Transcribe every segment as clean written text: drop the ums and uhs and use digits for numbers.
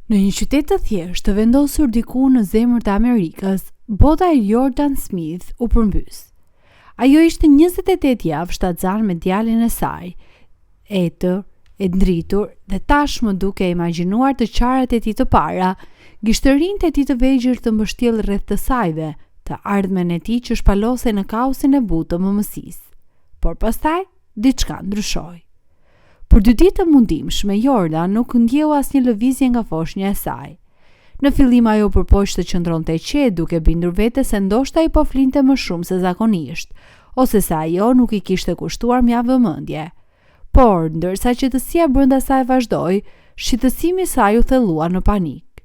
Në një qytet të thjeshtë të vendosur diku në zemër të Amerikës, bota e Jordan Smith u përmbys. Ajo ishte 28 javë shtatzan me djalin e saj, etër, e ndritur dhe tashmë duke imagjinuar të qarat e tij të para, gishtërinë e tij të vegjël të mbështjell rreth të sajve, të ardhmen e tij që shpalosej në kaosin e butë të mëmësisë. Por pastaj diçka ndryshoi. Për 2 ditë të mundimshme, Jordan nuk ndjeu asnjë lëvizje nga foshnja e saj. Në fillim ajo përpoq të qëndronte qetë duke bindur vetes se ndoshta ai po flinte më shumë se zakonisht, ose se ajo nuk i kishte kushtuar mjaft vëmendje. Por, ndërsa qetësia brenda saj vazhdoi, shqetësimi i saj u thellua në panik.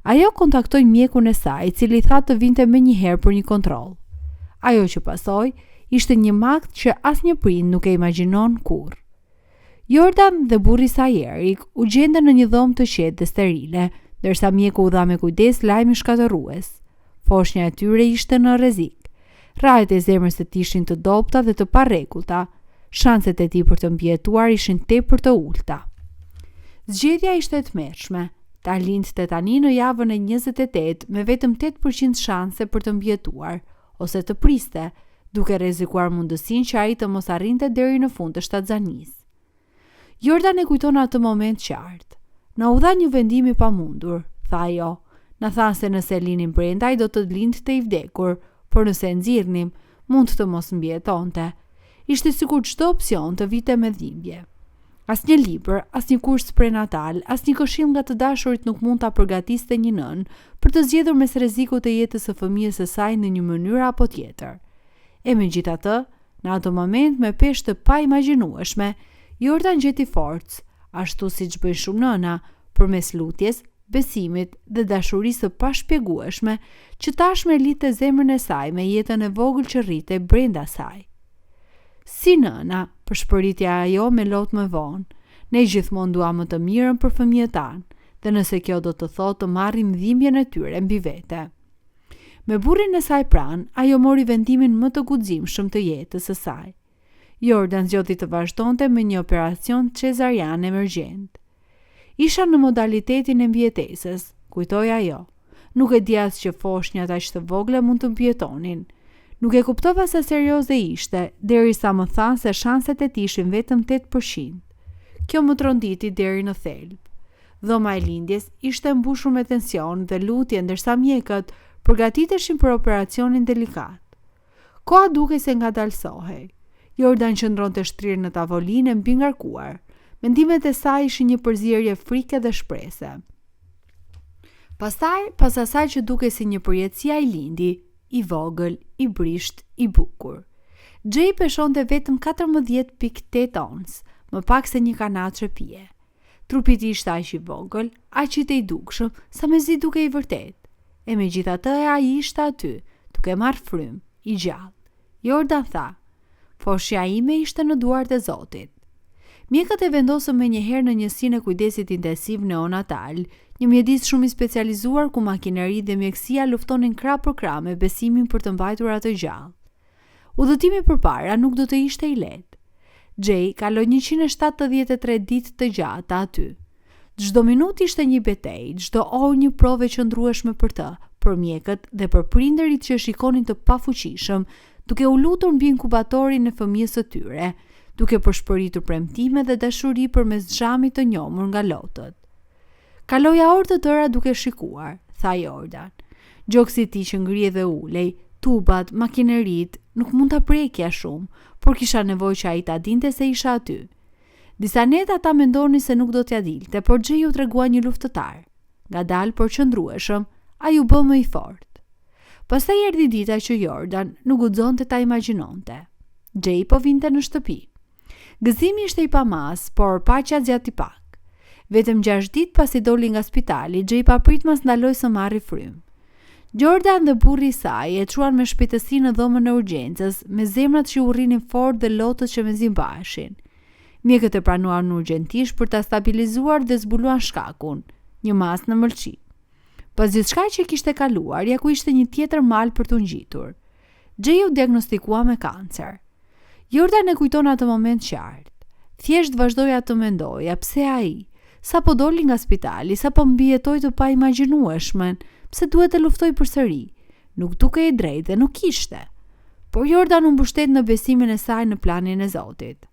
Ajo kontaktoi mjekun e saj, i cili tha të vinte menjëherë për një kontroll. Ajo që pasoi ishte një makt që asnjë prind nuk e imagjinon kurrë. Jordan dhe burri i saj Erik u gjendën në një dhomë të qetë dhe sterile, ndërsa mjeku u dha me kujdes lajmin shkatërrues. Foshnja e tyre ishte në rrezik. Rrahet e zemrës së tij ishin të dobta dhe të parrekullta. Shanset e tij për të mbijetuar ishin tepër të ulta. Zgjedhja ishte e tmerrshme. Ta lindte tani në javën e 28 me vetëm 8% shanse për të mbijetuar, ose të priste, duke rrezikuar mundësinë që ai të mos arrinte deri në fund të shtatzanisë. Jordan e kujton atë moment qartë. Na u dha një vendim i pamundur, tha ajo. Na thanë se nëse linim brenda ai do të lindte i vdekur, por nëse e nxirrnim, mund të mos mbijetonte. Ishte sikur çdo opsion të vite me dhimbje. Asnjë libër, asnjë kurs prenatal, asnjë këshill nga të dashurit nuk mund ta përgatiste një nën për të zgjedhur mes rrezikut të jetës së fëmijës së saj në një mënyrë apo tjetër. E megjithatë, në atë moment me peshë të paimagjinueshme, Jordan gjeti forcë, ashtu siç bëjnë shumë nëna, përmes lutjes, besimit dhe dashurisë së pashpjegueshme që tashmë lidhte zemrën e saj me jetën e vogël që rritej brenda saj. Si nëna, përshpëritja ajo me lot më vonë, ne gjithmonë duam më të mirën për fëmijët tanë, dhe nëse kjo do të thotë të marrim dhimbjen e tyre mbi vete. Me burrin e saj pranë, ajo mori vendimin më të guximshëm të jetës së saj. Jordan zgjodhi të vazhdonte me një operacion cesarian emergjent. Isha në modalitetin e mbijetesës, kujtoi ajo. Nuk e di as që foshnjat aq të vogla mund të mbijetonin. Nuk e kuptova sa serioze ishte, derisa më tha se shanset e tij ishin vetëm 8%. Kjo më tronditi deri në thelb. Dhoma e lindjes ishte mbushur me tension dhe lutje, ndërsa mjekët përgatiteshin për operacionin delikat. Koha dukej se ngadalsohej. Jordan qëndronte shtrirë në tavolinë mbi ngarkuar. Mendimet e saj ishin një përzierje frike dhe shprese. Pastaj, pas asaj që dukej si një përjetësi ai lindi, i vogël, i brisht, i bukur. Jay peshonte vetëm 14.8 ons, më pak se një kanaçe pije. Trupi i tij ishte aq i vogël, aq i të i dukshëm, sa mezi dukej i vërtet. E megjithatë ai ishte aty, duke marrë frym, i gjallë. Jordan tha: "Foshja ime ishte në duart e Zotit." Mjekët e vendosën menjëherë në njësinë e kujdesit intensiv neonatal, një mjedis shumë i specializuar ku makineri dhe mjekësia luftonin krah për krah me besimin për të mbajtur atë gjallë. Udhëtimi përpara nuk do të ishte i lehtë. Jay kaloi 173 ditë të gjata aty. Çdo minutë ishte një betejë, çdo orë një provë e qëndrueshme për të, për mjekët dhe për prindërit që shikonin të pafuqishëm, duke u lutur mbi inkubatorin e fëmijës së tyre, duke përshpëritur premtime dhe dashuri përmes xhamit të njohur nga lotët. Kaloja orë të tëra duke shikuar, tha Jordan. Gjoksi i tij që ngrihej dhe ulej, tubat, makinerit, nuk mund ta prekja shumë, por kisha nevojë që ai ta dinte se isha aty. Disa net ata mendonin se nuk do t'ja dilte, por Jay u tregua një luftëtar. Ngadalë por qëndrueshëm, ai u bë më i fortë. Pastaj erdhi dita që Jordan nuk guxonte ta imagjinonte. Jay po vinte në shtëpi. Gëzimi ishte i pamas, por paqja zgjati pak. Vetëm 6 ditë pasi doli nga spitali, Jay papritmas ndaloi së marrë frym. Jordan dhe burri i saj e çuan me shpejtësi në dhomën e urgjencës, me zemrat që u rrinin fort dhe lotët që mezi mbaheshin. Mjekët e pranuan urgjentisht për ta stabilizuar dhe zbuluan shkakun, një mas në mëlçi. Pas gjithçka që kishte kaluar, ja ku ishte një tjetër mal për t'u ngjitur. Jay u diagnostikua me kancer. Jordan e kujton atë moment qartë. Thjesht vazhdoja të mendoja pse ai, sa po doli nga spitali, sa po mbijetoi të pa imagjinueshmen, pse duhet të luftoj përsëri. Nuk duke i drejtë dhe nuk kishte. Por Jordan u mbështet në besimin e saj në planin e Zotit.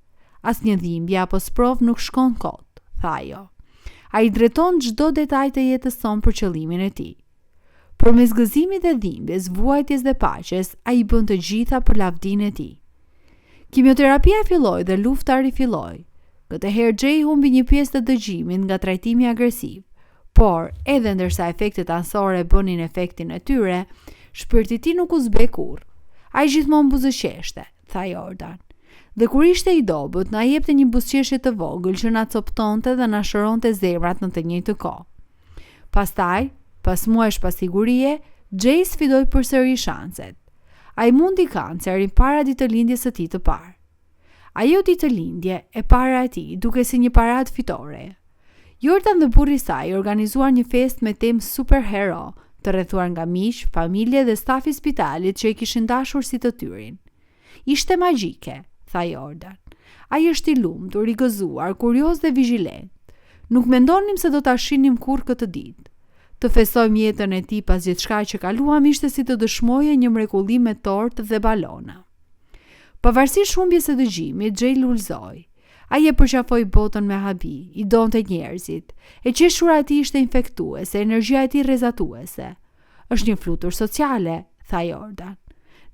Asnjë dhimbje apo sprov nuk shkon kot, tha ajo. Ai drejton çdo detaj të jetës son për qëllimin e tij. Përmes gëzimit dhe dhimbjes, vuajtjes dhe paqes, ai bën të gjitha për lavdinë e tij. Kimioterapia filloi dhe lufta rifilloi. Këtë herë Jay humbi një pjesë të dëgjimit nga trajtimi agresiv, por edhe ndërsa efektet anësore bënin efektin e tyre, shpirti i tij nuk u zbe kurrë. Ai gjithmonë buzëqeshte, tha Jordan. Dhe kur ishte i dobët, na jepte një buzëqeshje të vogël që na coptonte dhe na shëronte zemrat në të njëjtën kohë. Pastaj, pas muajsh pasigurie, Jay sfidoi përsëri shanset. Ai mundi kancerin para ditëlindjes së tij të parë. Ajo ditëlindje e para e tij duke si një paradë fitore. Jordan dhe burri i saj organizuan një festë me temë superhero, të rrethuar nga miq, familje dhe stafi i spitalit që i kishin dashur si të tyrin. Ishte magjike, tha Jordan. Ai është i lumtur, i gëzuar, kurioz dhe vigjilent. Nuk mendonim se do ta shinim kurrë këtë ditë. Të festojmë jetën e tij pas gjithçka që kaluam ishte si të dëshmoje një mrekulli me tortë dhe balona. Pavarësisht humbjes së dëgjimit, Jay lulëzoi. Ai e përqafoi botën me habi, i donte njerëzit. E qeshura e tij ishte infektuese, energjia e tij rrezatuese. Është një flutur sociale, tha Jordan.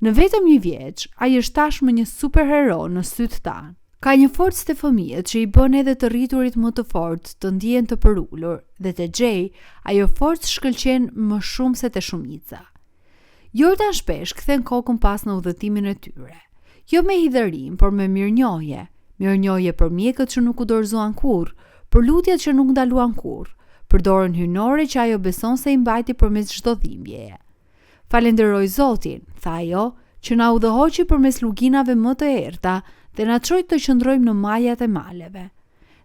Në vetëm një vjeç, ai është tashmë një superhero në sytë tanë. Ka një forcë të fëmijët që i bën edhe të rriturit më të fortë të ndihen të përulur, dhe te Jay, ajo forcë shkëlqen më shumë se te shumica. Jordan shpesh kthen kokën pas në udhëtimin e tyre. Jo me hidhërim, por me mirënjohje. Mirënjohje për mjekët që nuk u dorëzuan kurrë, për lutjet që nuk ndaluan kurrë, për dorën hyjnore që ajo beson se i mbajti përmes çdo dhimbjeje. Falenderoj Zotin, tha ajo, që na udhëhoqi përmes luginave më të errta dhe na çoi të qëndrojmë në majat e maleve.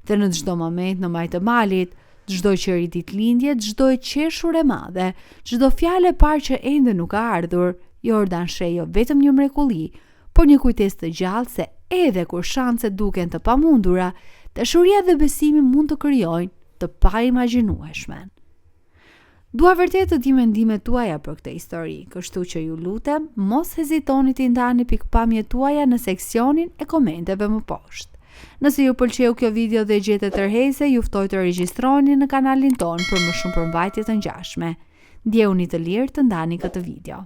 Dhe në çdo moment në majtë të malit, çdo qeri ditëlindje, çdo e qeshur e madhe, çdo fjalë e parë që ende nuk ka ardhur, Jordan sheh jo vetëm një mrekulli, por një kujtesë të gjallë se edhe kur shanset duken të pamundura, dashuria dhe besimi mund të krijojnë të paimagjinueshmen. Dua vërtet të di mendimet tuaja për këtë histori, kështu që ju lutem, mos hezitoni të ndani pikpamjet tuaja në seksionin e komenteve më poshtë. Nëse ju pëlqeu kjo video dhe gjetet tërheqëse, ju ftoj të regjistroni në kanalin ton për më shumë përmbajtje të ngjashme. Ndjehuni të lirë të ndani këtë video.